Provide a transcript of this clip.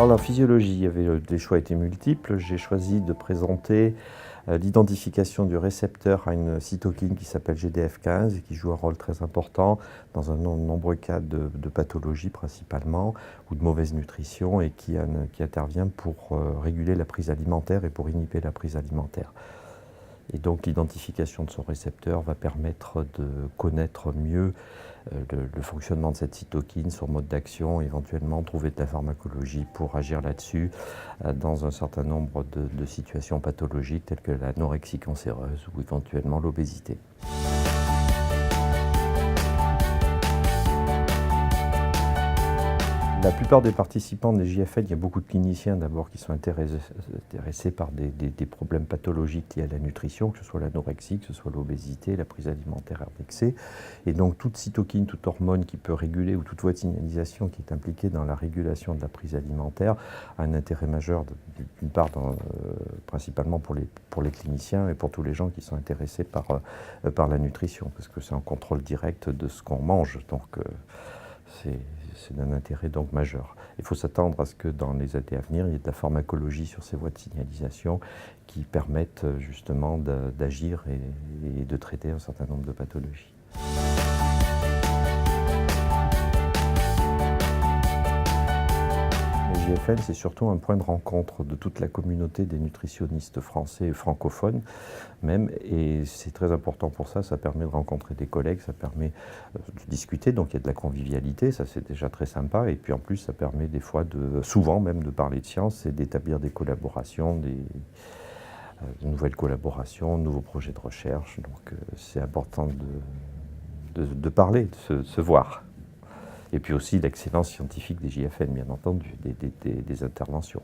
Dans la physiologie, les choix étaient multiples. J'ai choisi de présenter l'identification du récepteur à une cytokine qui s'appelle GDF15 et qui joue un rôle très important dans un nombreux cas de pathologie principalement ou de mauvaise nutrition et qui intervient pour réguler la prise alimentaire et pour inhiber la prise alimentaire. Et donc l'identification de son récepteur va permettre de connaître mieux le fonctionnement de cette cytokine, son mode d'action, éventuellement trouver de la pharmacologie pour agir là-dessus dans un certain nombre de situations pathologiques telles que l'anorexie cancéreuse ou éventuellement l'obésité. La plupart des participants des JFN, il y a beaucoup de cliniciens d'abord qui sont intéressés par des problèmes pathologiques liés à la nutrition, que ce soit l'anorexie, que ce soit l'obésité, la prise alimentaire excès. Et donc toute cytokine, toute hormone qui peut réguler ou toute voie de signalisation qui est impliquée dans la régulation de la prise alimentaire a un intérêt majeur d'une part principalement pour les cliniciens et pour tous les gens qui sont intéressés par la nutrition, parce que c'est un contrôle direct de ce qu'on mange. Donc c'est d'un intérêt donc majeur. Il faut s'attendre à ce que dans les années à venir, il y ait de la pharmacologie sur ces voies de signalisation qui permettent justement d'agir et de traiter un certain nombre de pathologies. Le JFN, c'est surtout un point de rencontre de toute la communauté des nutritionnistes français et francophones même, et c'est très important pour ça, ça permet de rencontrer des collègues, ça permet de discuter, donc il y a de la convivialité, ça c'est déjà très sympa, et puis en plus ça permet des fois, souvent même, de parler de science et d'établir des collaborations, de nouvelles collaborations, de nouveaux projets de recherche, donc c'est important de parler, de se voir. Et puis aussi l'excellence scientifique des JFN, bien entendu, des interventions.